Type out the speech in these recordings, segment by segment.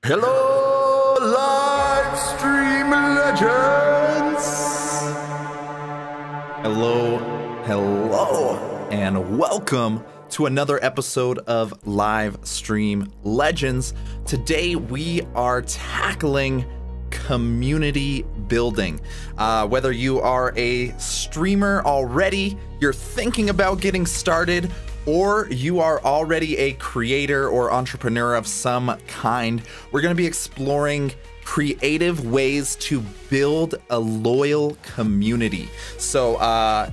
Hello, Livestream Legends! Hello, and welcome to another episode of Livestream Legends. Today we are tackling community building. Whether you are a streamer already, you're thinking about getting started, or you are already a creator or entrepreneur of some kind, we're going to be exploring creative ways to build a loyal community. So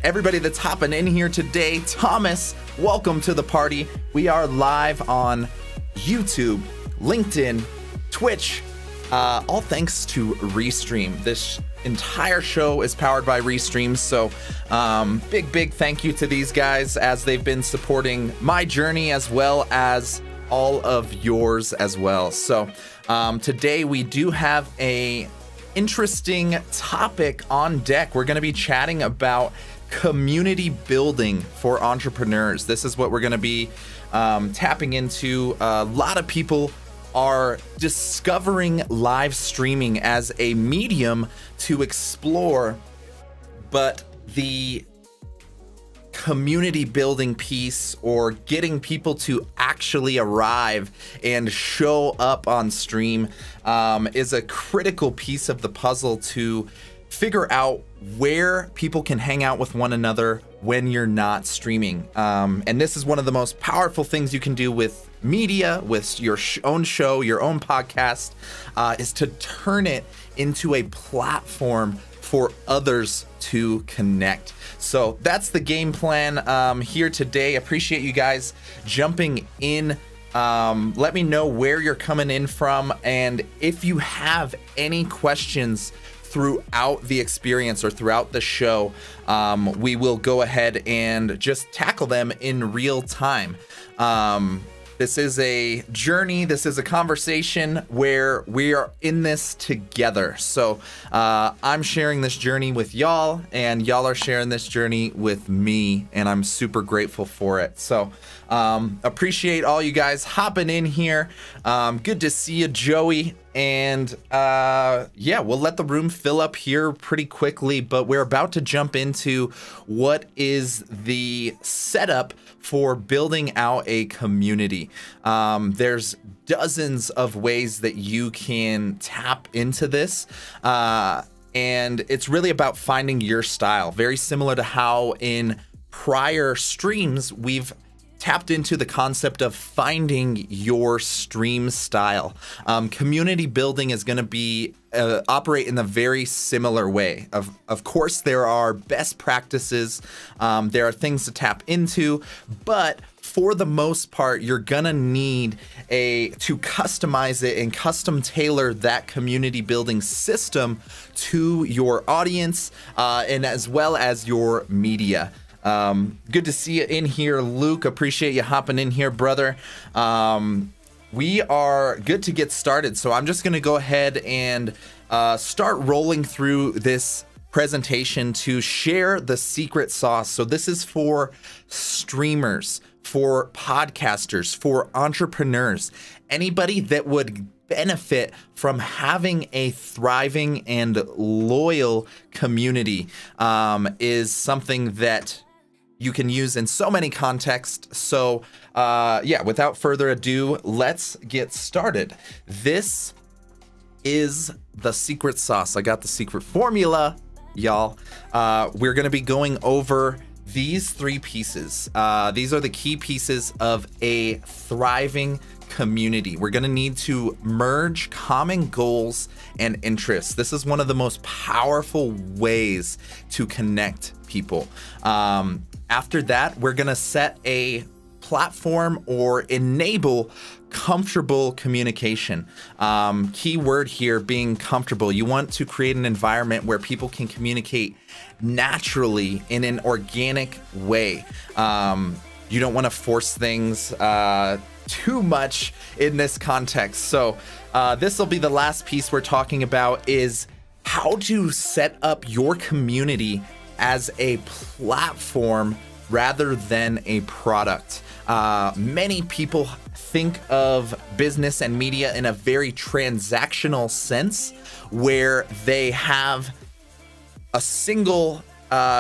everybody that's hopping in here today, Thomas, welcome to the party. We are live on YouTube, LinkedIn, Twitch, all thanks to Restream. This entire show is powered by Restream, so big thank you to these guys as they've been supporting my journey as well as all of yours as well. So today we do have a interesting topic on deck. We're going to be chatting about community building for entrepreneurs. This is what we're going to be tapping into. A lot of people are discovering live streaming as a medium to explore, but the community building piece, or getting people to actually arrive and show up on stream, is a critical piece of the puzzle to figure out where people can hang out with one another when you're not streaming. And this is one of the most powerful things you can do with media, with your own show, your own podcast, is to turn it into a platform for others to connect. So that's the game plan here today. Appreciate you guys jumping in. Let me know where you're coming in from, and if you have any questions throughout the experience or throughout the show, we will go ahead and just tackle them in real time. This is a journey, this is a conversation where we are in this together. So I'm sharing this journey with y'all, and y'all are sharing this journey with me, and I'm super grateful for it. So appreciate all you guys hopping in here. Good to see you, Joey. And yeah, we'll let the room fill up here pretty quickly, but we're about to jump into what is the setup for building out a community. There's dozens of ways that you can tap into this, and it's really about finding your style. Very similar to how in prior streams we've tapped into the concept of finding your stream style. Community building is going to be operate in a very similar way. Of course, there are best practices, there are things to tap into, but for the most part, you're gonna need to customize it and custom tailor that community building system to your audience, and as well as your media. Good to see you in here, Luke. Appreciate you hopping in here, brother. We are good to get started, so I'm just going to go ahead and start rolling through this presentation to share the secret sauce. So this is for streamers, for podcasters, for entrepreneurs, anybody that would benefit from having a thriving and loyal community, is something that you can use in so many contexts. So yeah, without further ado, let's get started. This is the secret sauce. I got the secret formula, y'all. We're gonna be going over these three pieces. These are the key pieces of a thriving community. We're going to need to merge common goals and interests. This is one of the most powerful ways to connect people. After that, we're going to set a platform or enable comfortable communication. Key word here being comfortable. You want to create an environment where people can communicate naturally in an organic way. You don't want to force things too much in this context. So this will be the last piece we're talking about, is how to set up your community as a platform rather than a product. Many people think of business and media in a very transactional sense, where they have a single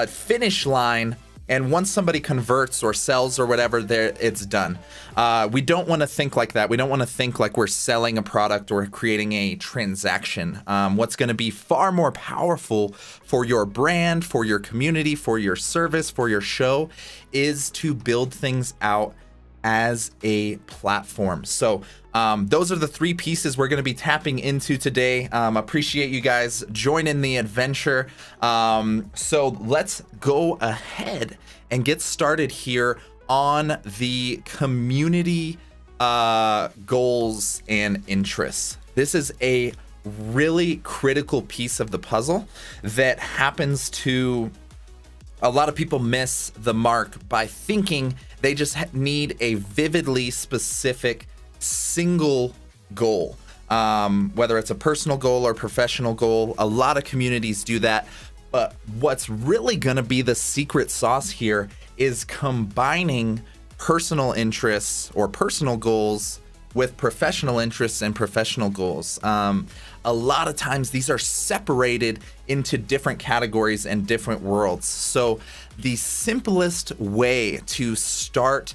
finish line, and once somebody converts or sells or whatever, it's done. We don't want to think like that. We don't want to think like we're selling a product or creating a transaction. What's going to be far more powerful for your brand, for your community, for your service, for your show, is to build things out as a platform. So those are the three pieces we're going to be tapping into today. Appreciate you guys joining the adventure. So let's go ahead and get started here on the community goals and interests. This is a really critical piece of the puzzle that happens to a lot of people miss the mark by thinking they just need a vividly specific single goal, whether it's a personal goal or professional goal. A lot of communities do that, but what's really going to be the secret sauce here is combining personal interests or personal goals with professional interests and professional goals. A lot of times these are separated into different categories and different worlds. So the simplest way to start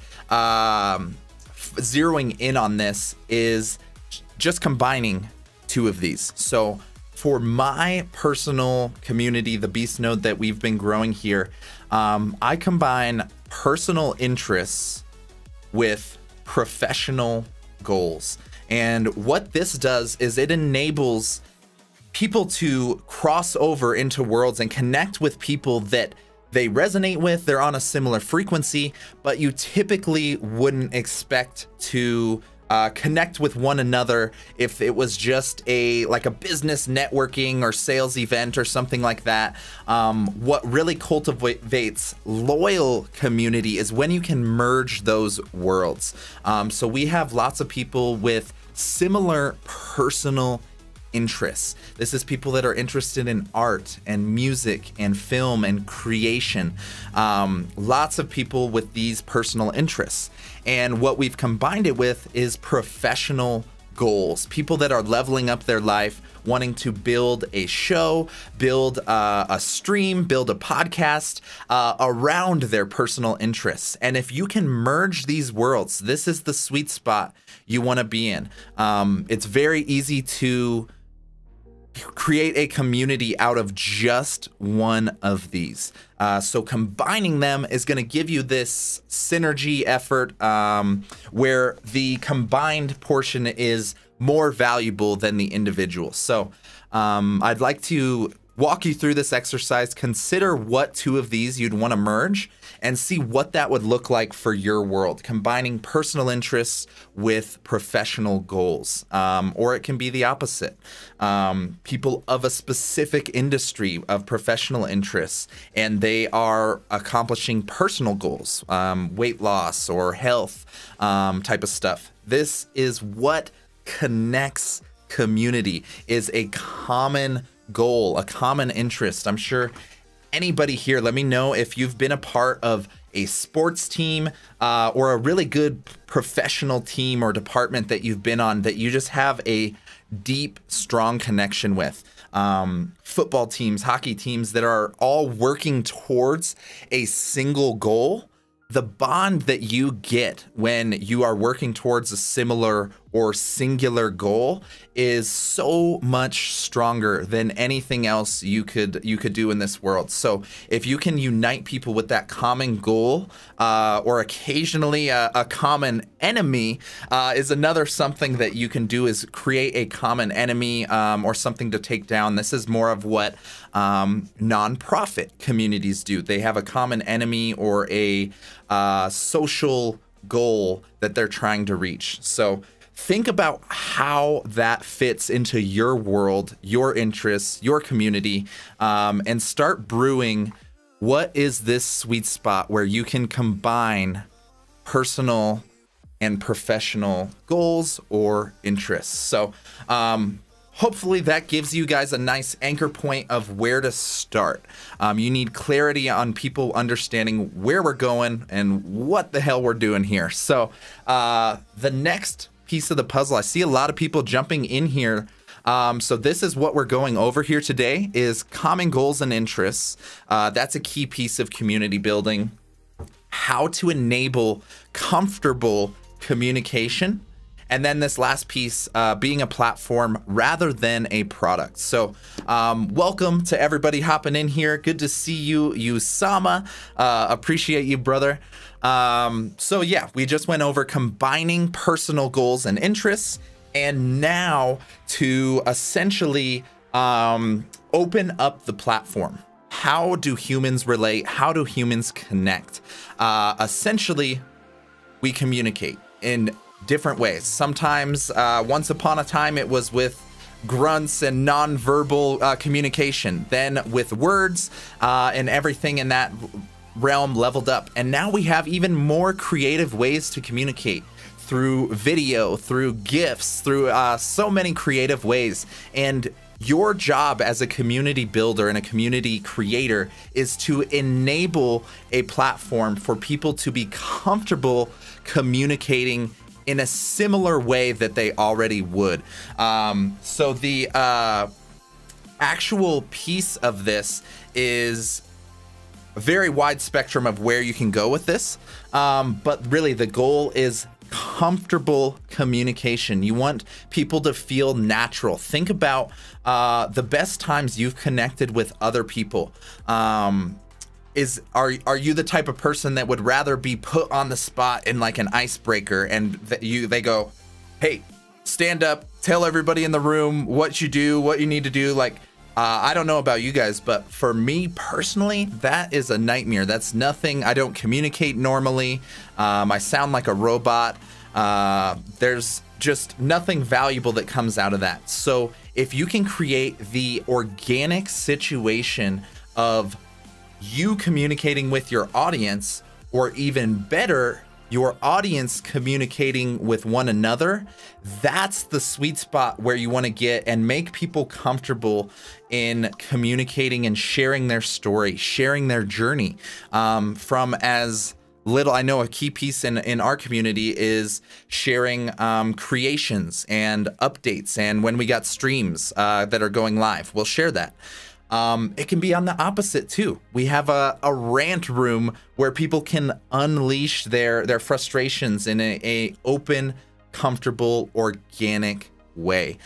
zeroing in on this is just combining two of these. So for my personal community, the Beast Node that we've been growing here, I combine personal interests with professional goals. And what this does is it enables people to cross over into worlds and connect with people that they resonate with. They're on a similar frequency, but you typically wouldn't expect to connect with one another if it was just like a business networking or sales event or something like that. What really cultivates loyal community is when you can merge those worlds. So we have lots of people with similar personal interests. This is people that are interested in art and music and film and creation. Lots of people with these personal interests. And what we've combined it with is professional goals. People that are leveling up their life, wanting to build a show, build a stream, build a podcast around their personal interests. And if you can merge these worlds, this is the sweet spot you want to be in. It's very easy to create a community out of just one of these. So combining them is going to give you this synergy effort where the combined portion is more valuable than the individual. So I'd like to walk you through this exercise. Consider what two of these you'd want to merge and see what that would look like for your world, combining personal interests with professional goals. Or it can be the opposite. People of a specific industry of professional interests, and they are accomplishing personal goals, weight loss or health type of stuff. This is what connects community, is a common goal, a common interest. I'm sure anybody here, let me know if you've been a part of a sports team or a really good professional team or department that you've been on that you just have a deep, strong connection with. Football teams, hockey teams that are all working towards a single goal. The bond that you get when you are working towards a similar or singular goal is so much stronger than anything else you could do in this world. So if you can unite people with that common goal, or occasionally a common enemy, is another something that you can do, is create a common enemy or something to take down. This is more of what nonprofit communities do. They have a common enemy or a social goal that they're trying to reach. So think about how that fits into your world, your interests, your community, and start brewing what is this sweet spot where you can combine personal and professional goals or interests. So hopefully that gives you guys a nice anchor point of where to start. You need clarity on people understanding where we're going and what the hell we're doing here. So the next piece of the puzzle, I see a lot of people jumping in here. So this is what we're going over here today, is common goals and interests. That's a key piece of community building. How to enable comfortable communication. And then this last piece, being a platform rather than a product. So welcome to everybody hopping in here. Good to see you, Usama. Appreciate you, brother. So yeah, we just went over combining personal goals and interests, and now to essentially open up the platform. How do humans relate? How do humans connect? Essentially, we communicate in different ways. Sometimes, once upon a time, it was with grunts and non-verbal communication. Then with words and everything in that realm leveled up. And now we have even more creative ways to communicate, through video, through GIFs, through so many creative ways. And your job as a community builder and a community creator is to enable a platform for people to be comfortable communicating in a similar way that they already would. So the actual piece of this is a very wide spectrum of where you can go with this. But really the goal is comfortable communication. You want people to feel natural. Think about the best times you've connected with other people. Are you the type of person that would rather be put on the spot in like an icebreaker, and they go, hey, stand up, tell everybody in the room what you do, what you need to do? Like, I don't know about you guys, but for me personally, that is a nightmare. That's nothing. I don't communicate normally. I sound like a robot. There's just nothing valuable that comes out of that. So if you can create the organic situation of you communicating with your audience, or even better, your audience communicating with one another, that's the sweet spot where you want to get and make people comfortable in communicating and sharing their story, sharing their journey. From as little, I know a key piece in our community is sharing creations and updates, and when we got streams that are going live, we'll share that. It can be on the opposite too. We have a rant room where people can unleash their frustrations in a open, comfortable, organic way.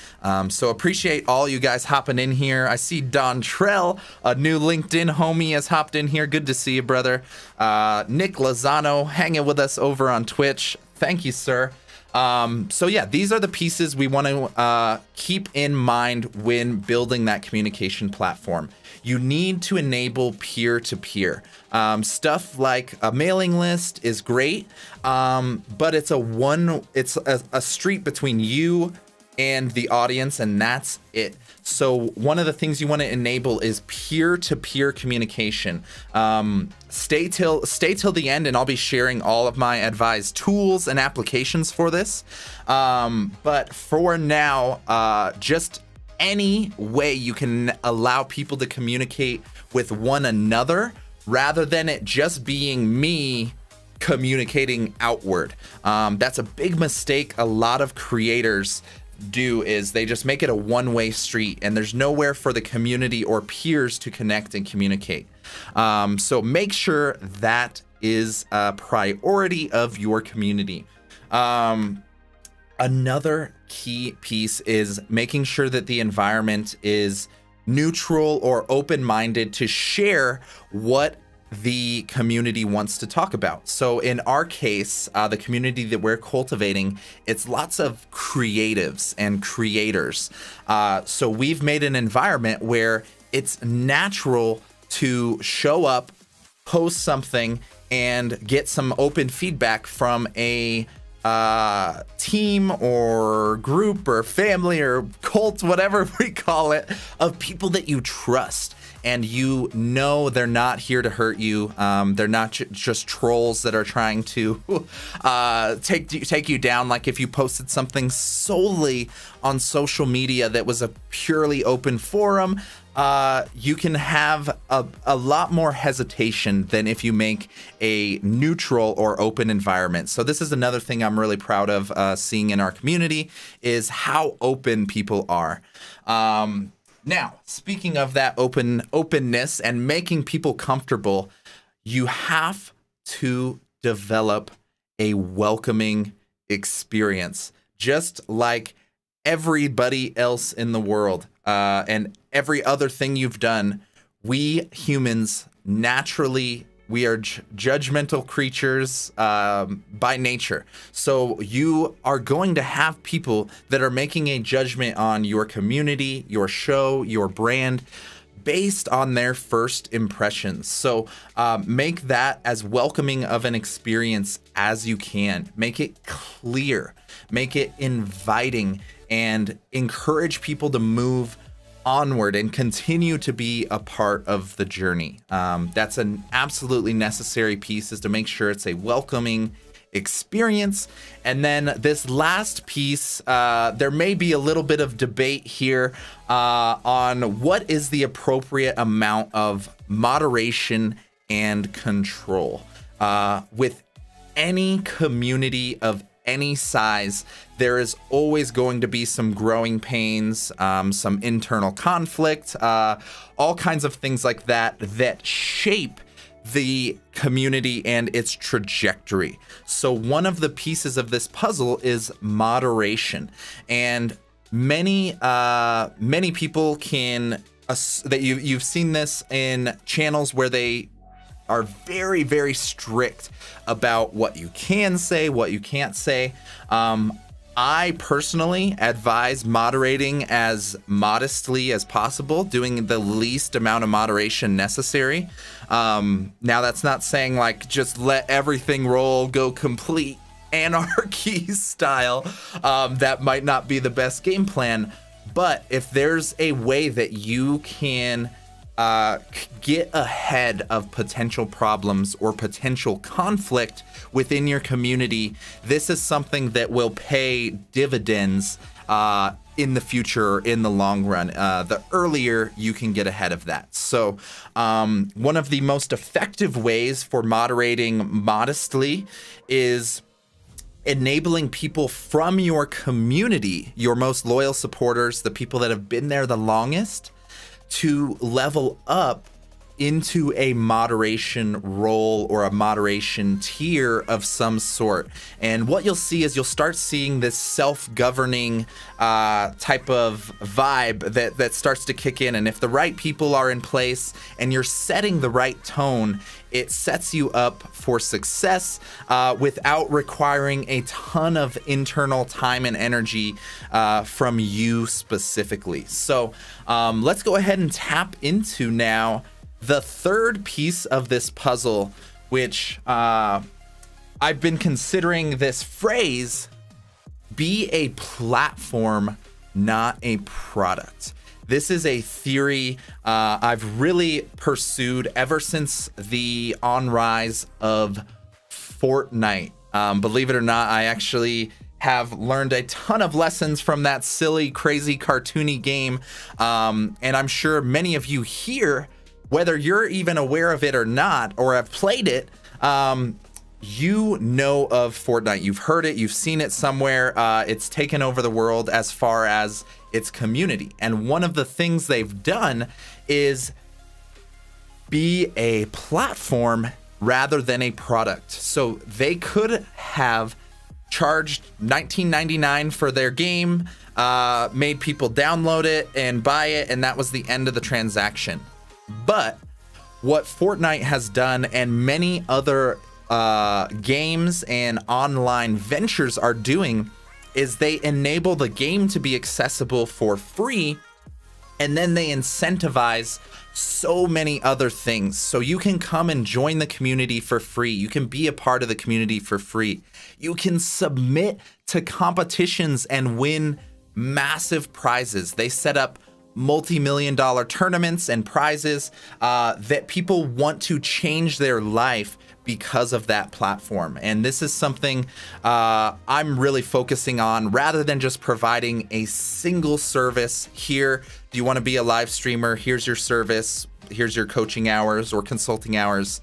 So appreciate all you guys hopping in here. I see Don Trell, a new LinkedIn homie, has hopped in here. Good to see you, brother. Nick Lozano hanging with us over on Twitch. Thank you, sir. So yeah, these are the pieces we want to keep in mind when building that communication platform. You need to enable peer-to-peer. Stuff like a mailing list is great, but it's a street between you and the audience, and that's it. So one of the things you want to enable is peer-to-peer communication. Stay till the end, and I'll be sharing all of my advised tools and applications for this. But for now, just any way you can allow people to communicate with one another, rather than it just being me communicating outward. That's a big mistake a lot of creators do, is they just make it a one-way street, and there's nowhere for the community or peers to connect and communicate. So make sure that is a priority of your community. Another key piece is making sure that the environment is neutral or open-minded to share what the community wants to talk about. So in our case, the community that we're cultivating, it's lots of creatives and creators. So we've made an environment where it's natural to show up, post something, and get some open feedback from a team or group or family or cult, whatever we call it, of people that you trust. and you know they're not here to hurt you. They're not just trolls that are trying to take you down. Like if you posted something solely on social media that was a purely open forum, you can have a lot more hesitation than if you make a neutral or open environment. So this is another thing I'm really proud of seeing in our community, is how open people are. Now, speaking of that openness and making people comfortable, you have to develop a welcoming experience, just like everybody else in the world and every other thing you've done. We humans naturally, we are judgmental creatures by nature. So you are going to have people that are making a judgment on your community, your show, your brand, based on their first impressions. So make that as welcoming of an experience as you can. Make it clear, make it inviting, and encourage people to move onward and continue to be a part of the journey. That's an absolutely necessary piece, is to make sure it's a welcoming experience. And then this last piece, there may be a little bit of debate here on what is the appropriate amount of moderation and control. With any community of any size, there is always going to be some growing pains, some internal conflict, all kinds of things like that that shape the community and its trajectory. So one of the pieces of this puzzle is moderation, and many people can that you've seen this in channels where they are very, very strict about what you can say, what you can't say. I personally advise moderating as modestly as possible, doing the least amount of moderation necessary. Now, that's not saying like just let everything roll, go complete anarchy style. That might not be the best game plan. But if there's a way that you can get ahead of potential problems or potential conflict within your community, this is something that will pay dividends in the future, in the long run. The earlier you can get ahead of that. So one of the most effective ways for moderating modestly is enabling people from your community, your most loyal supporters, the people that have been there the longest, to level up into a moderation role or a moderation tier of some sort. And what you'll see is you'll start seeing this self-governing type of vibe that starts to kick in. And if the right people are in place and you're setting the right tone, it sets you up for success without requiring a ton of internal time and energy from you specifically. So let's go ahead and tap into now the third piece of this puzzle, which I've been considering this phrase, be a platform, not a product. This is a theory I've really pursued ever since the on-rise of Fortnite. Believe it or not, I actually have learned a ton of lessons from that silly, crazy, cartoony game. And I'm sure many of you here, whether you're even aware of it or not, or have played it, you know of Fortnite. You've heard it, you've seen it somewhere. It's taken over the world as far as its community. And one of the things they've done is be a platform rather than a product. So they could have charged $19.99 for their game, made people download it and buy it, and that was the end of the transaction. But what Fortnite has done, and many other games and online ventures are doing, is they enable the game to be accessible for free, and then they incentivize so many other things. So you can come and join the community for free. You can be a part of the community for free. You can submit to competitions and win massive prizes. They set up multi-million-dollar tournaments and prizes, that people want to change their life because of that platform. And this is something I'm really focusing on, rather than just providing a single service. Here, do you want to be a live streamer? Here's your service. Here's your coaching hours or consulting hours,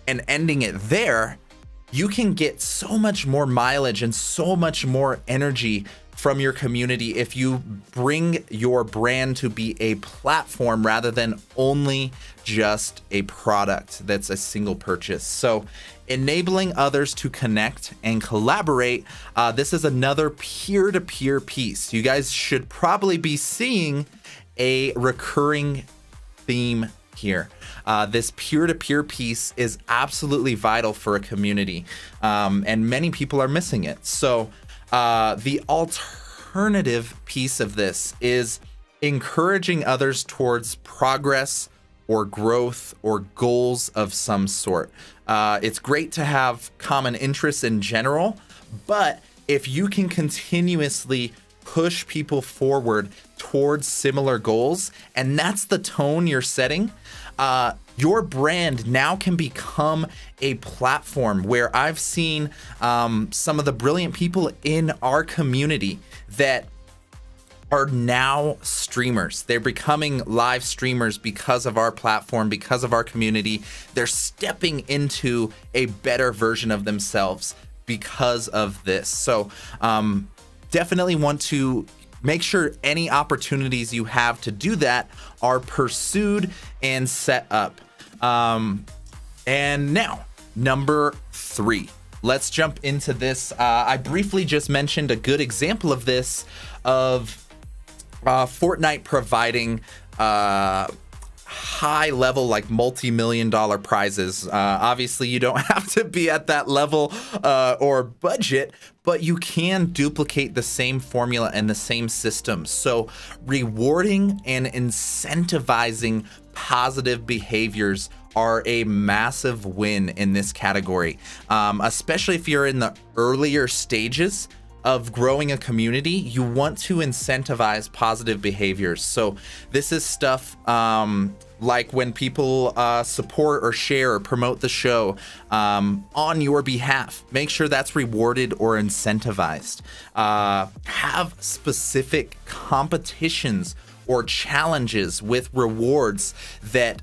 and ending it there. You can get so much more mileage and so much more energy from your community if you bring your brand to be a platform rather than only just a product that's a single purchase. So enabling others to connect and collaborate, this is another peer-to-peer piece. You guys should probably be seeing a recurring theme here. This peer-to-peer piece is absolutely vital for a community, and many people are missing it. So the alternative piece of this is encouraging others towards progress or growth or goals of some sort. It's great to have common interests in general, but if you can continuously push people forward towards similar goals, and that's the tone you're setting, your brand now can become a platform where I've seen some of the brilliant people in our community that are now streamers. They're becoming live streamers because of our platform, because of our community. They're stepping into a better version of themselves because of this. So definitely want to make sure any opportunities you have to do that are pursued and set up. And now, number 3. Let's jump into this. I briefly just mentioned a good example of this, of Fortnite providing high level, like multi-million-dollar prizes. Obviously, you don't have to be at that level or budget, but you can duplicate the same formula and the same system. So rewarding and incentivizing positive behaviors are a massive win in this category, especially if you're in the earlier stages of growing a community. You want to incentivize positive behaviors. So this is stuff like when people support or share or promote the show on your behalf. Make sure that's rewarded or incentivized. Have specific competitions or challenges with rewards that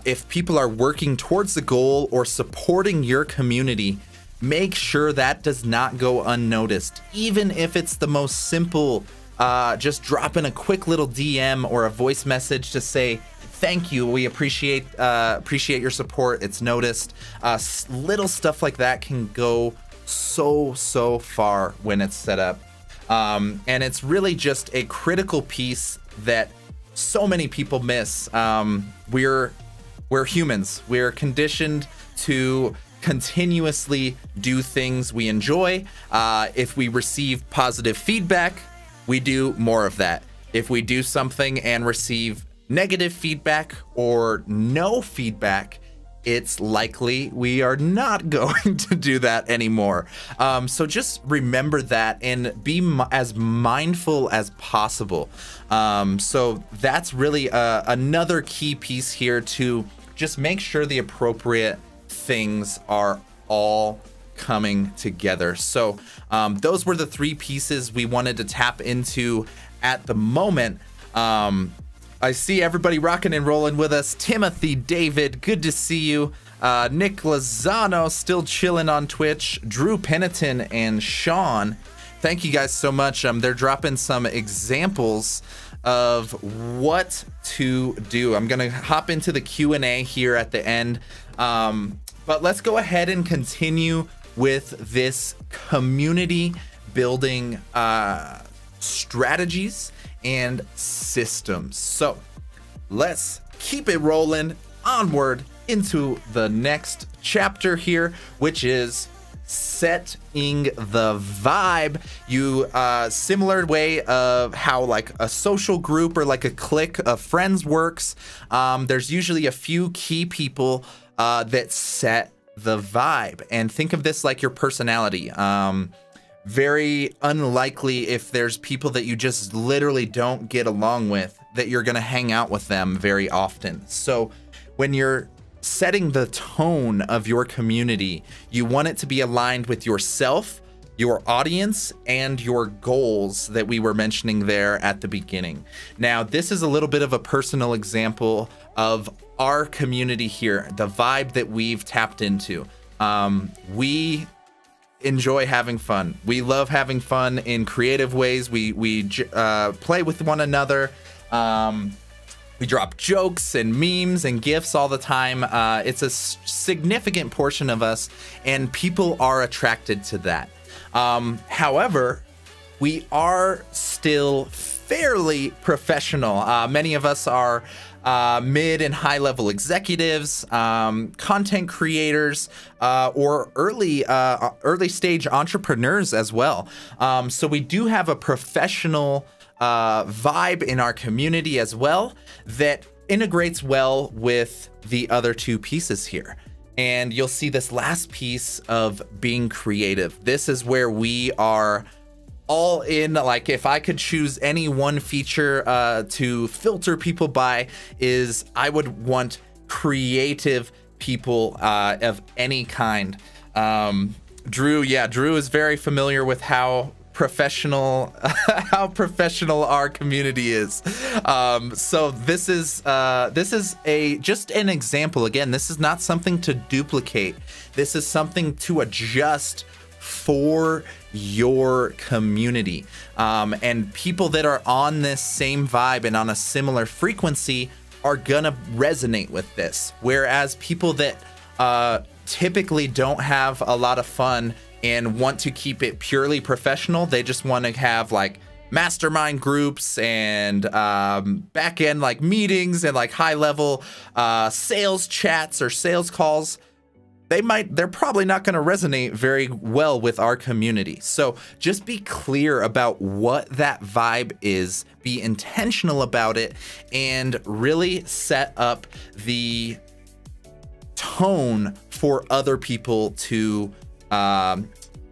if people are working towards the goal or supporting your community, make sure that does not go unnoticed. Even if it's the most simple, just drop in a quick little DM or a voice message to say, thank you, we appreciate your support, it's noticed. Little stuff like that can go so far when it's set up. And it's really just a critical piece that so many people miss. We're humans. We're conditioned to continuously do things we enjoy. If we receive positive feedback, we do more of that. If we do something and receive negative feedback or no feedback, it's likely we are not going to do that anymore. So just remember that and be as mindful as possible. So that's really another key piece here, to just make sure the appropriate things are all coming together. So those were the 3 pieces we wanted to tap into at the moment. I see everybody rocking and rolling with us. Timothy, David, good to see you. Nick Lozano still chilling on Twitch. Drew Peniton and Sean, thank you guys so much. They're dropping some examples of what to do. I'm gonna hop into the Q&A here at the end, but let's go ahead and continue with this community building strategies and systems. So let's keep it rolling onward into the next chapter here, which is setting the vibe. You similar way of how like a social group or like a clique of friends works. There's usually a few key people that set the vibe, and think of this like your personality. very unlikely, if there's people that you just literally don't get along with, that you're going to hang out with them very often. So when you're setting the tone of your community, you want it to be aligned with yourself, your audience, and your goals that we were mentioning there at the beginning. Now, this is a little bit of a personal example of our community here, the vibe that we've tapped into. We enjoy having fun. We love having fun in creative ways. We play with one another. We drop jokes and memes and GIFs all the time. It's a significant portion of us, and people are attracted to that. However, we are still fairly professional. Many of us are mid and high level executives, content creators, or early stage entrepreneurs as well. So we do have a professional vibe in our community as well that integrates well with the other two pieces here. And you'll see this last piece of being creative. This is where we are all in. Like, if I could choose any one feature to filter people by, is I would want creative people of any kind. Drew is very familiar with how professional our community is. So this is just an example. Again, this is not something to duplicate. This is something to adjust for your community. And people that are on this same vibe and on a similar frequency are gonna resonate with this. Whereas people that typically don't have a lot of fun and want to keep it purely professional, they just want to have like mastermind groups and back end like meetings and like high level sales chats or sales calls, they're probably not going to resonate very well with our community. So just be clear about what that vibe is, be intentional about it, and really set up the tone for other people to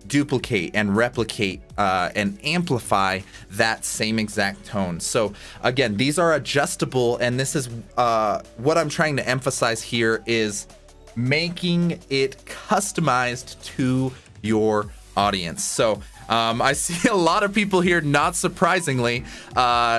duplicate and replicate and amplify that same exact tone. So again, these are adjustable, and this is what I'm trying to emphasize here is making it customized to your audience. So I see a lot of people here, not surprisingly,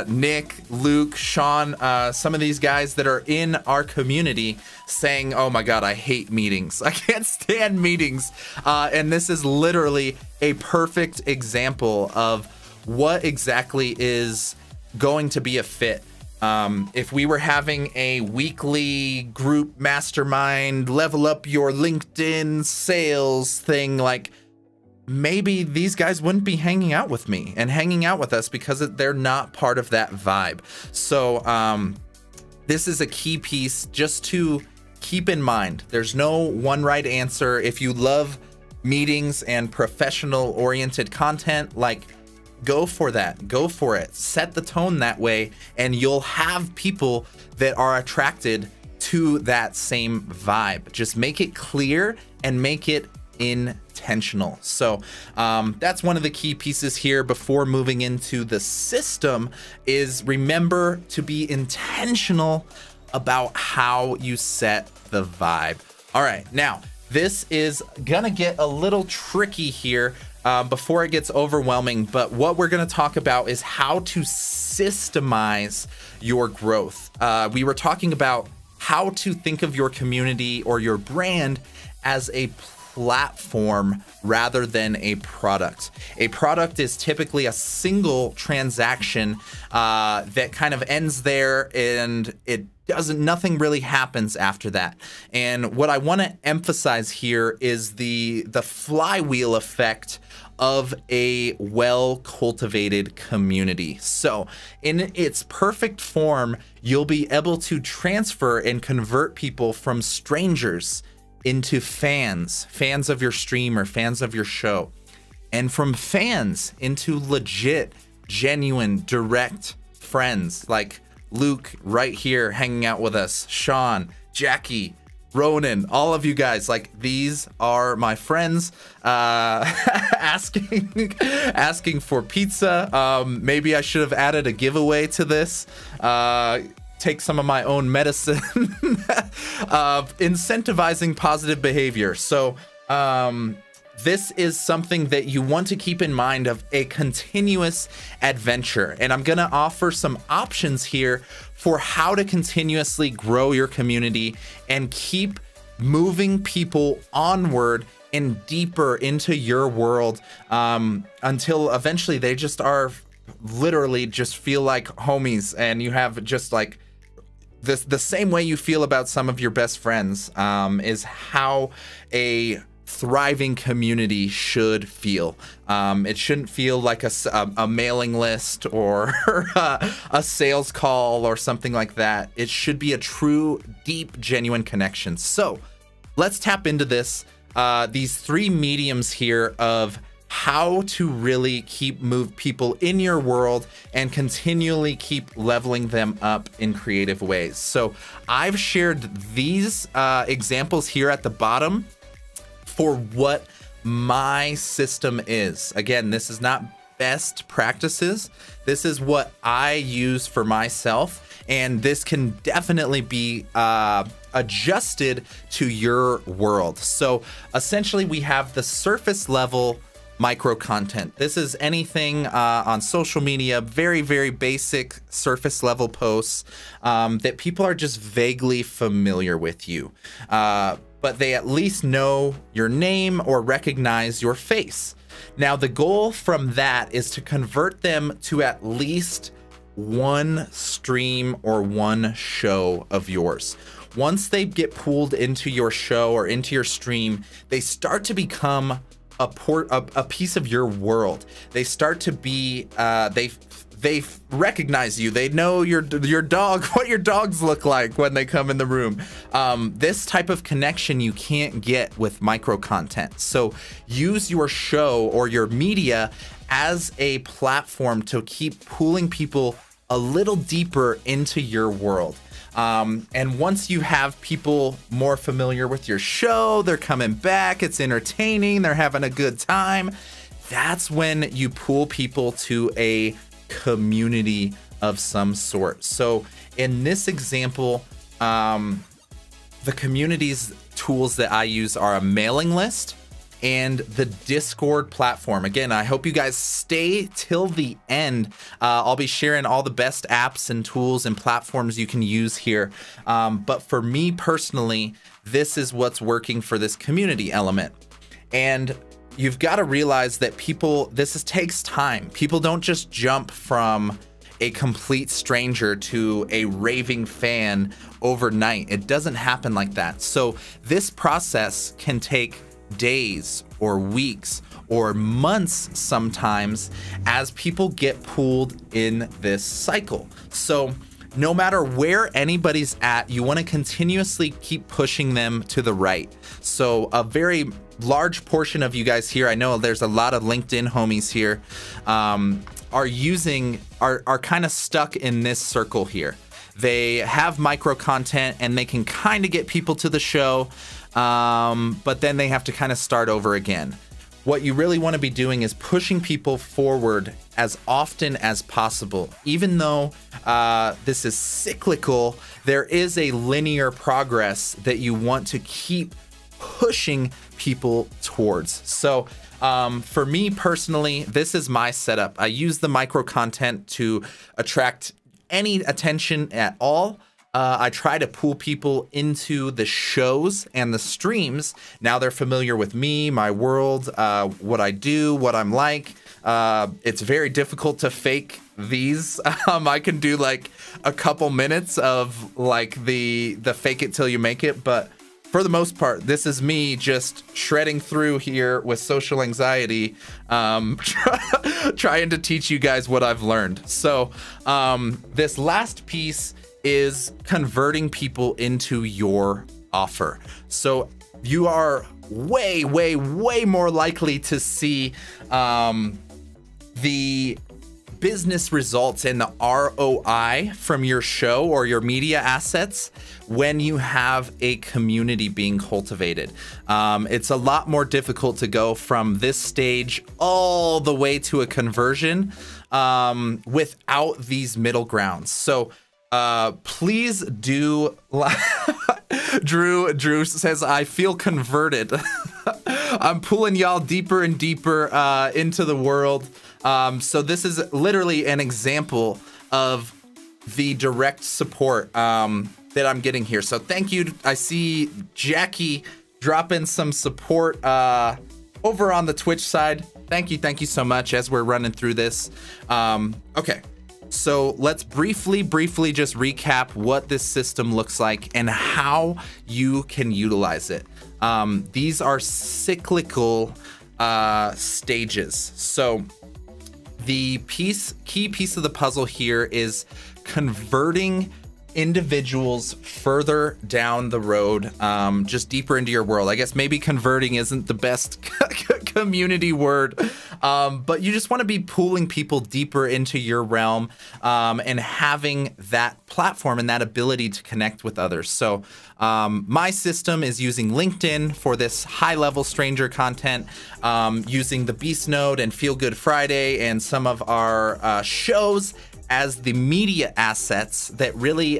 Nick, Luke, Sean, some of these guys that are in our community saying, oh my God, I hate meetings. I can't stand meetings. And this is literally a perfect example of what exactly is going to be a fit. If we were having a weekly group mastermind, level up your LinkedIn sales thing, like, maybe these guys wouldn't be hanging out with me and hanging out with us because they're not part of that vibe. So this is a key piece just to keep in mind. There's no one right answer. If you love meetings and professional oriented content, like, go for that. Go for it. Set the tone that way, and you'll have people that are attracted to that same vibe. Just make it clear and make it intentional. So that's one of the key pieces here before moving into the system, is remember to be intentional about how you set the vibe. All right, now this is gonna get a little tricky here before it gets overwhelming, but what we're gonna talk about is how to systemize your growth. We were talking about how to think of your community or your brand as a platform rather than a product. A product is typically a single transaction that kind of ends there, and nothing really happens after that. And what I want to emphasize here is the flywheel effect of a well-cultivated community. So in its perfect form, you'll be able to transfer and convert people from strangers into fans of your stream or fans of your show, and from fans into legit, genuine, direct friends like Luke right here hanging out with us, Sean, Jackie, Ronan, all of you guys, like, these are my friends asking for pizza. Maybe I should have added a giveaway to this. Take some of my own medicine of incentivizing positive behavior. So this is something that you want to keep in mind of a continuous adventure. And I'm gonna offer some options here for how to continuously grow your community and keep moving people onward and deeper into your world until eventually they just are literally just feel like homies, and you have just like this, the same way you feel about some of your best friends is how a thriving community should feel. It shouldn't feel like a mailing list or a sales call or something like that. It should be a true, deep, genuine connection. So let's tap into this. These three mediums here of how to really move people in your world and continually keep leveling them up in creative ways. So I've shared these examples here at the bottom for what my system is. Again, this is not best practices. This is what I use for myself, and this can definitely be adjusted to your world. So essentially we have the surface level micro content. This is anything on social media, very, very basic surface level posts that people are just vaguely familiar with you. But they at least know your name or recognize your face. Now, the goal from that is to convert them to at least one stream or one show of yours. Once they get pulled into your show or into your stream, they start to become a piece of your world. They start to be, they recognize you. They know your dog, what your dogs look like when they come in the room. This type of connection you can't get with micro content. So use your show or your media as a platform to keep pulling people a little deeper into your world. And once you have people more familiar with your show, they're coming back, it's entertaining, they're having a good time, that's when you pull people to a community of some sort. So in this example, the communities tools that I use are a mailing list and the Discord platform. Again, I hope you guys stay till the end. I'll be sharing all the best apps and tools and platforms you can use here. But for me personally, this is what's working for this community element. And you've got to realize that takes time. People don't just jump from a complete stranger to a raving fan overnight. It doesn't happen like that. So this process can take days or weeks or months sometimes as people get pulled in this cycle. So no matter where anybody's at, you want to continuously keep pushing them to the right. So a very large portion of you guys here, I know there's a lot of LinkedIn homies here, are kind of stuck in this circle here. They have micro content and they can kind of get people to the show, but then they have to kind of start over again. What you really want to be doing is pushing people forward as often as possible. Even though this is cyclical, there is a linear progress that you want to keep pushing people towards. So for me personally, this is my setup. I use the micro content to attract any attention at all. I try to pull people into the shows and the streams. Now they're familiar with me, my world, what I do, what I'm like. It's very difficult to fake these. I can do like a couple minutes of like the fake it till you make it, but for the most part, this is me just shredding through here with social anxiety, trying to teach you guys what I've learned. So this last piece is converting people into your offer. So you are way, way, way more likely to see the business results and the ROI from your show or your media assets when you have a community being cultivated. It's a lot more difficult to go from this stage all the way to a conversion without these middle grounds. So please do. Drew says, I feel converted. I'm pulling y'all deeper and deeper into the world. So this is literally an example of the direct support that I'm getting here. So thank you. I see Jackie dropping some support over on the Twitch side. Thank you so much as we're running through this. Okay. So let's briefly just recap what this system looks like and how you can utilize it. These are cyclical stages. So the key piece of the puzzle here is converting individuals further down the road, just deeper into your world. I guess maybe converting isn't the best community word, but you just want to be pulling people deeper into your realm and having that platform and that ability to connect with others. So my system is using LinkedIn for this high-level stranger content, using the Beast Node and Feel Good Friday and some of our shows as the media assets that really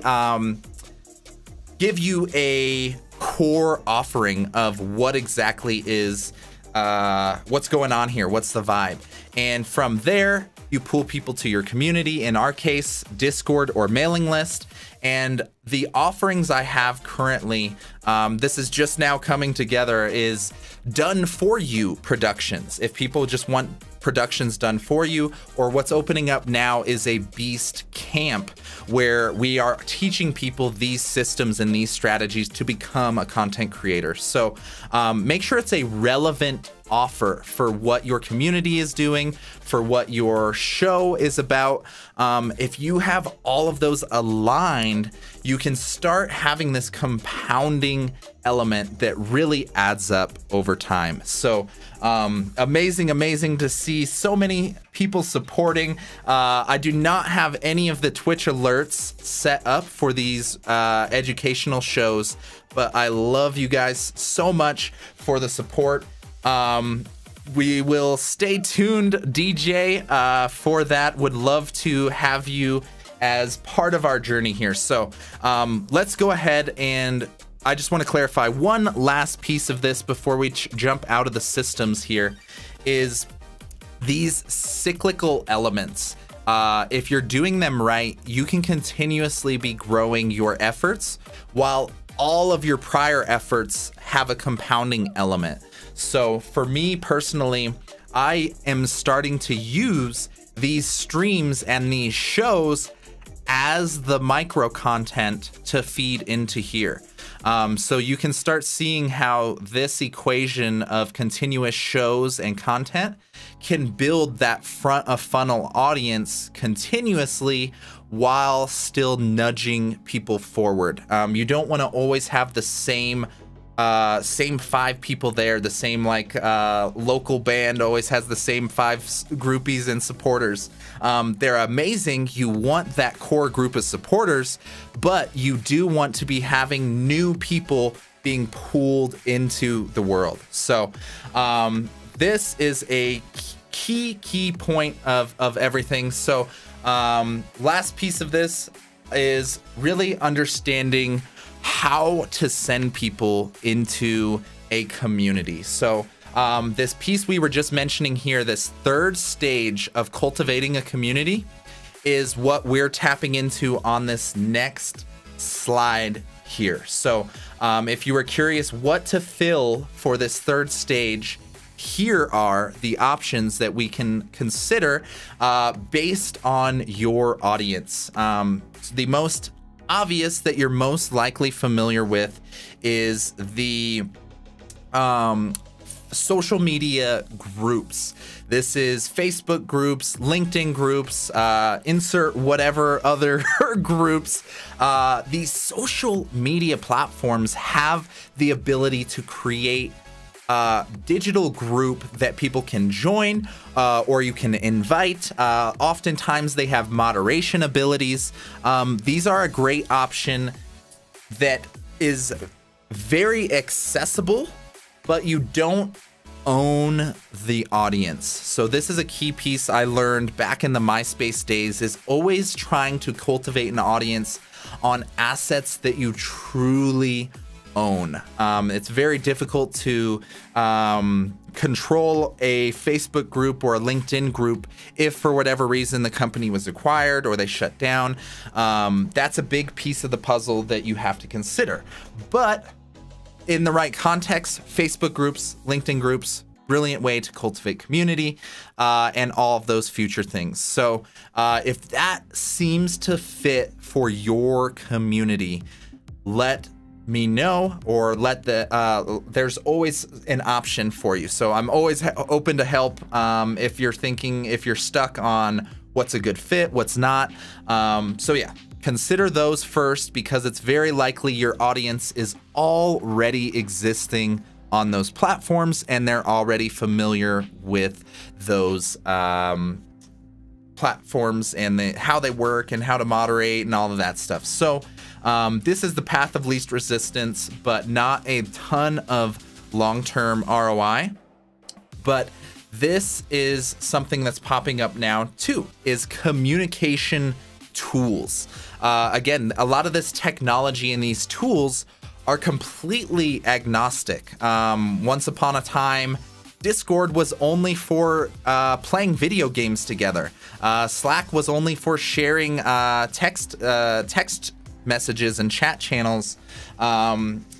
give you a core offering of what exactly is what's going on here, what's the vibe. And from there, you pull people to your community, in our case, Discord or mailing list. And the offerings I have currently, this is just now coming together, is done for you productions. If people just want productions done for you, or what's opening up now is a Beast Camp where we are teaching people these systems and these strategies to become a content creator. So make sure it's a relevant offer for what your community is doing, for what your show is about. If you have all of those aligned, you can start having this compounding element that really adds up over time. So amazing to see so many people supporting. I do not have any of the Twitch alerts set up for these educational shows, but I love you guys so much for the support. We will stay tuned, DJ, for that. Would love to have you as part of our journey here. So let's go ahead, and I just want to clarify one last piece of this before we jump out of the systems here, is these cyclical elements. If you're doing them right, you can continuously be growing your efforts while all of your prior efforts have a compounding element. So for me personally, I am starting to use these streams and these shows as the micro content to feed into here. So you can start seeing how this equation of continuous shows and content can build that front of funnel audience continuously while still nudging people forward. You don't want to always have the same 5 people there, the same local band always has the same 5 groupies and supporters. They're amazing. You want that core group of supporters, but you do want to be having new people being pulled into the world. So this is a key point of everything. So last piece of this is really understanding how to send people into a community. So this piece we were just mentioning here, this third stage of cultivating a community, is what we're tapping into on this next slide here. So if you were curious what to fill for this third stage, here are the options that we can consider based on your audience. The most obvious that you're most likely familiar with is the social media groups. This is Facebook groups, LinkedIn groups, insert whatever other groups. These social media platforms have the ability to create digital group that people can join, or you can invite. Oftentimes they have moderation abilities. These are a great option that is very accessible, but you don't own the audience. So this is a key piece I learned back in the MySpace days, is always trying to cultivate an audience on assets that you truly own. It's very difficult to control a Facebook group or a LinkedIn group if for whatever reason the company was acquired or they shut down. That's a big piece of the puzzle that you have to consider. But in the right context, Facebook groups, LinkedIn groups, brilliant way to cultivate community, and all of those future things. So if that seems to fit for your community, let me know, or let there's always an option for you. So I'm always open to help if you're stuck on what's a good fit, what's not. So yeah, consider those first, because it's very likely your audience is already existing on those platforms and they're already familiar with those platforms and how they work and how to moderate and all of that stuff. So this is the path of least resistance, but not a ton of long-term ROI. But this is something that's popping up now too, is communication tools. Again, a lot of this technology and these tools are completely agnostic. Once upon a time, Discord was only for playing video games together. Slack was only for sharing text messages and chat channels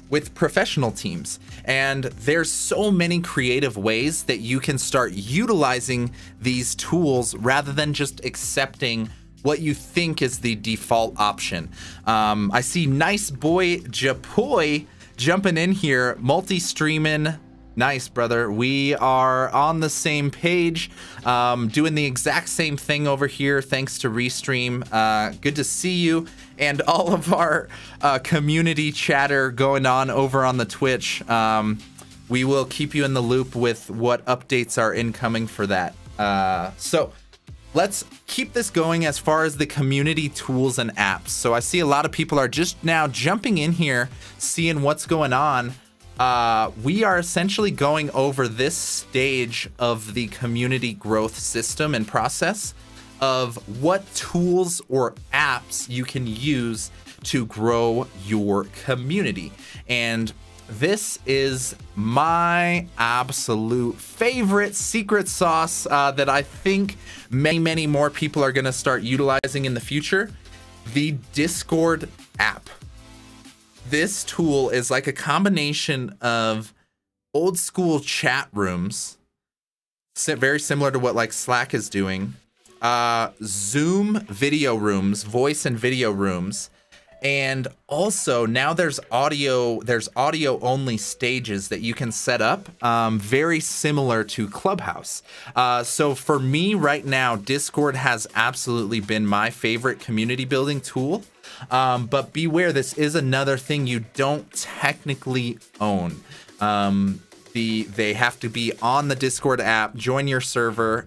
with professional teams. And there's so many creative ways that you can start utilizing these tools rather than just accepting what you think is the default option. I see Nice Boy Japoy jumping in here, multi-streaming. Nice, brother. We are on the same page, doing the exact same thing over here, thanks to Restream. Good to see you, and all of our community chatter going on over on the Twitch. We will keep you in the loop with what updates are incoming for that. So let's keep this going as far as the community tools and apps. So I see a lot of people are just now jumping in here, seeing what's going on. We are essentially going over this stage of the community growth system and process of what tools or apps you can use to grow your community. And this is my absolute favorite secret sauce that I think many more people are going to start utilizing in the future: the Discord app. This tool is like a combination of old school chat rooms, very similar to what like Slack is doing, Zoom video rooms, voice and video rooms, and also now there's audio only stages that you can set up, very similar to Clubhouse. So for me right now, Discord has absolutely been my favorite community building tool. But beware, this is another thing you don't technically own. They have to be on the Discord app, join your server,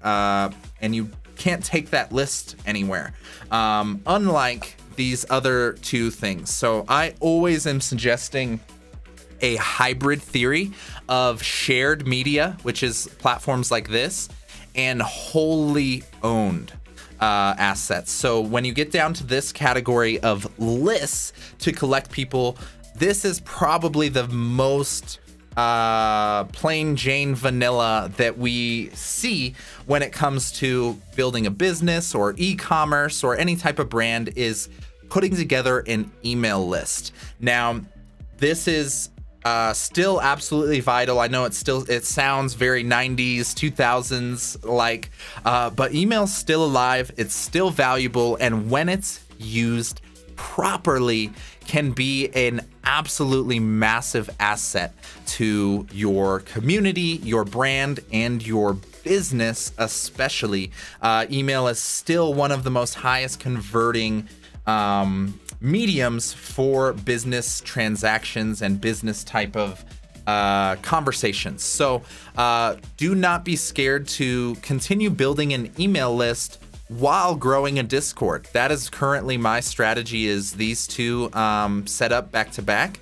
and you can't take that list anywhere. Unlike these other two things. So I always am suggesting a hybrid theory of shared media, which is platforms like this, and wholly owned assets. So when you get down to this category of lists to collect people, this is probably the most plain Jane vanilla that we see when it comes to building a business or e-commerce or any type of brand, is putting together an email list. Now, this is still absolutely vital. I know it sounds very 90s, 2000s like, but email's still alive. It's still valuable, and when it's used properly, can be an absolutely massive asset to your community, your brand, and your business especially. Email is still one of the most highest converting mediums for business transactions and business type of conversations. So do not be scared to continue building an email list while growing a Discord. That is currently my strategy, is these two set up back to back.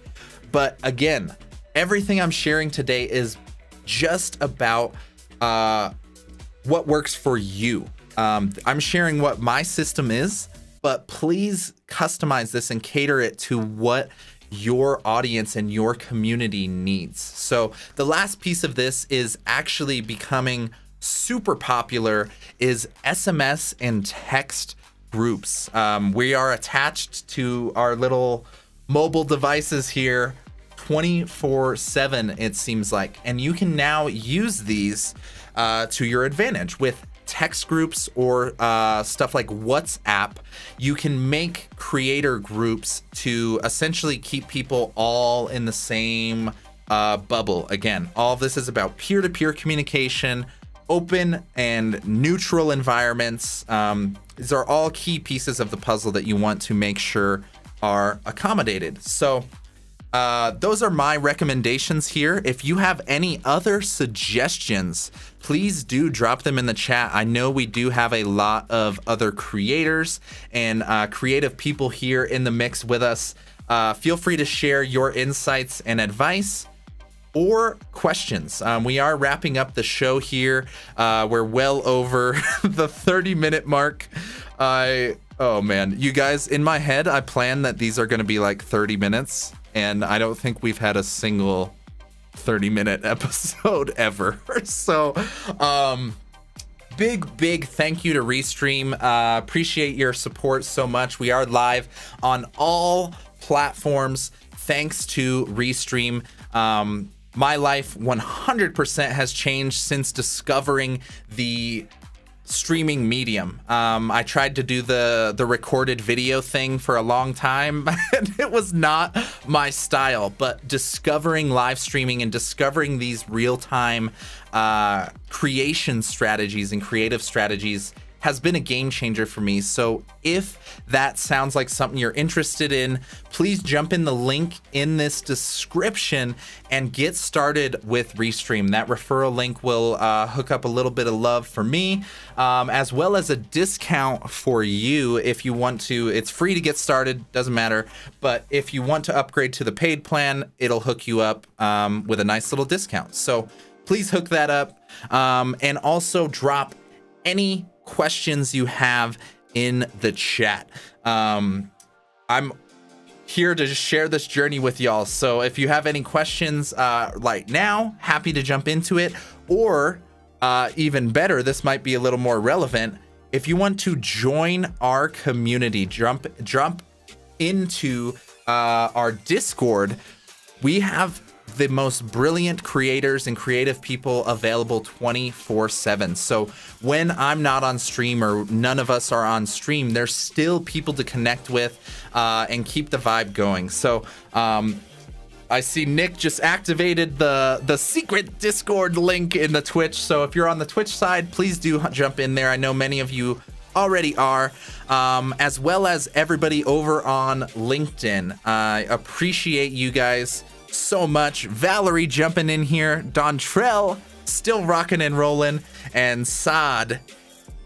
But again, everything I'm sharing today is just about what works for you. I'm sharing what my system is, but please customize this and cater it to what your audience and your community needs. So the last piece of this is actually becoming super popular, is SMS and text groups. We are attached to our little mobile devices here 24/7, it seems like, and you can now use these to your advantage with text groups or stuff like WhatsApp. You can make creator groups to essentially keep people all in the same bubble. Again, all of this is about peer-to-peer communication, open and neutral environments. These are all key pieces of the puzzle that you want to make sure are accommodated. So those are my recommendations here. If you have any other suggestions, please do drop them in the chat. I know we do have a lot of other creators and creative people here in the mix with us. Feel free to share your insights and advice or questions. We are wrapping up the show here. We're well over the 30-minute mark. Oh man, you guys, in my head, I plan that these are gonna be like 30 minutes. And I don't think we've had a single 30-minute episode ever. So big thank you to Restream. Appreciate your support so much. We are live on all platforms thanks to Restream. My life 100% has changed since discovering the streaming medium. I tried to do the recorded video thing for a long time and it was not my style, but discovering live streaming and discovering these real-time creation strategies and creative strategies has been a game changer for me. So if that sounds like something you're interested in, please jump in the link in this description and get started with Restream. That referral link will hook up a little bit of love for me, as well as a discount for you if you want to. It's free to get started, doesn't matter. But if you want to upgrade to the paid plan, it'll hook you up with a nice little discount. So please hook that up, and also drop any questions you have in the chat. I'm here to just share this journey with y'all. So if you have any questions right now, happy to jump into it. Or even better, this might be a little more relevant. If you want to join our community, jump into our Discord. We have the most brilliant creators and creative people available 24/7. So when I'm not on stream or none of us are on stream, there's still people to connect with and keep the vibe going. So I see Nick just activated the secret Discord link in the Twitch. So if you're on the Twitch side, please do jump in there. I know many of you already are, as well as everybody over on LinkedIn. I appreciate you guys so much. Valerie jumping in here, Dontrell still rocking and rolling, and Saad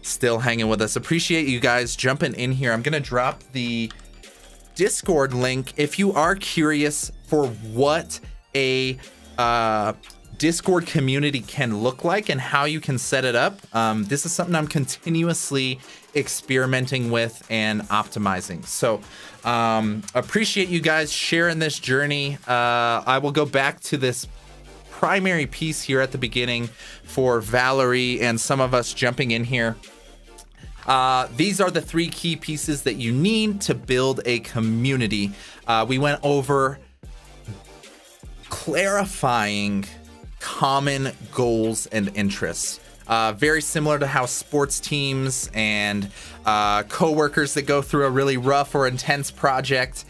still hanging with us. Appreciate you guys jumping in here. I'm gonna drop the Discord link if you are curious for what a Discord community can look like and how you can set it up. This is something I'm continuously experimenting with and optimizing. So appreciate you guys sharing this journey. I will go back to this primary piece here at the beginning for Valerie and some of us jumping in here. These are the 3 key pieces that you need to build a community. We went over clarifying common goals and interests. Very similar to how sports teams and co-workers that go through a really rough or intense project,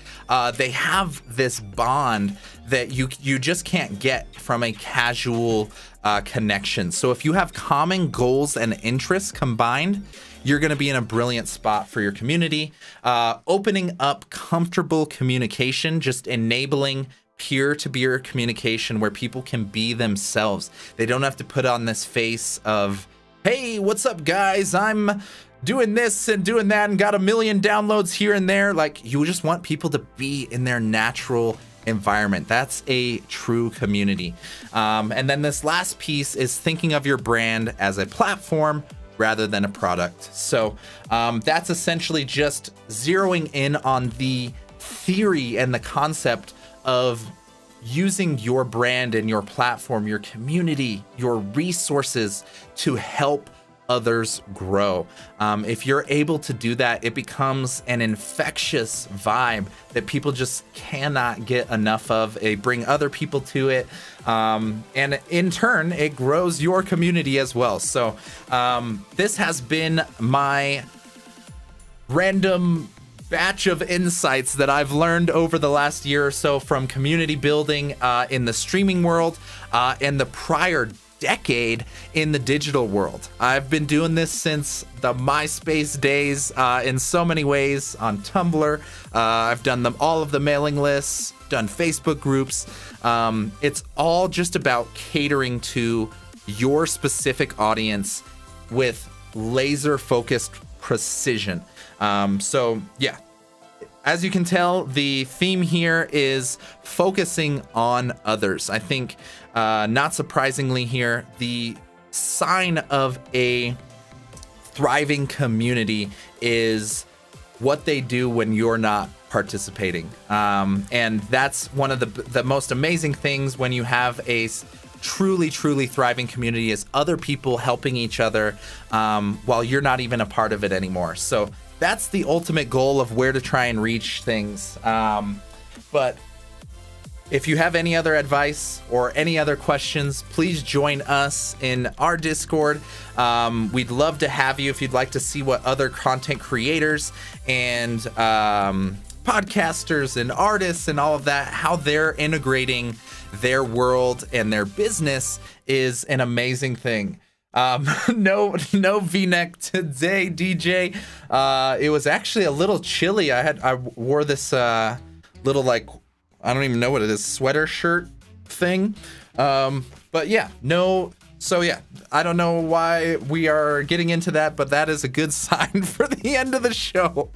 they have this bond that you just can't get from a casual connection. So if you have common goals and interests combined, you're going to be in a brilliant spot for your community. Opening up comfortable communication, just enabling peer-to-peer communication where people can be themselves. They don't have to put on this face of, hey, what's up, guys? I'm doing this and doing that and got 1 million downloads here and there. Like, you just want people to be in their natural environment. That's a true community. And then this last piece is thinking of your brand as a platform rather than a product. So that's essentially just zeroing in on the theory and the concept of using your brand and your platform, your community, your resources to help others grow. If you're able to do that, it becomes an infectious vibe that people just cannot get enough of. It bring other people to it, and in turn, it grows your community as well. So this has been my random batch of insights that I've learned over the last year or so from community building in the streaming world and the prior decade in the digital world. I've been doing this since the MySpace days in so many ways on Tumblr. I've done all of the mailing lists, done Facebook groups. It's all just about catering to your specific audience with laser focused precision. So yeah, as you can tell, the theme here is focusing on others. I think, not surprisingly here, the sign of a thriving community is what they do when you're not participating. And that's one of the most amazing things when you have a truly thriving community, is other people helping each other while you're not even a part of it anymore. So that's the ultimate goal of where to try and reach things. But if you have any other advice or any other questions, please join us in our Discord. We'd love to have you if you'd like to see what other content creators and podcasters and artists and all of that, how they're integrating their world and their business is an amazing thing. No V-neck today, DJ. It was actually a little chilly. I wore this little, like, I don't even know what it is, sweater shirt thing. But yeah, no. So yeah, I don't know why we are getting into that, but that is a good sign for the end of the show.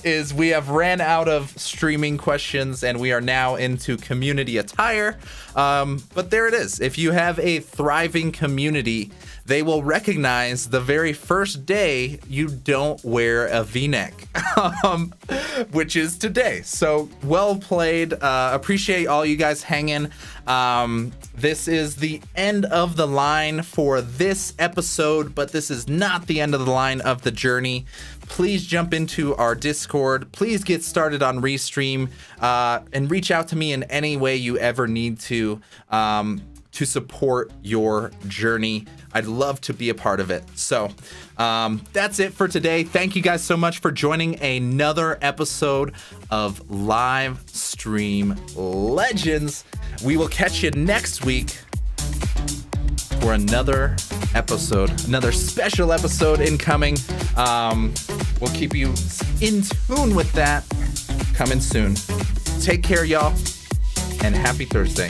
Is we have ran out of streaming questions and we are now into community attire. But there it is. If you have a thriving community, they will recognize the very first day you don't wear a V-neck, which is today. So well played. Appreciate all you guys hanging. This is the end of the line for this episode, but this is not the end of the line of the journey. Please jump into our Discord. Please get started on Restream, and reach out to me in any way you ever need to support your journey. I'd love to be a part of it. So that's it for today. Thank you guys so much for joining another episode of Livestream Legends. We will catch you next week for another episode, another special episode incoming. We'll keep you in tune with that coming soon. Take care, y'all, and happy Thursday.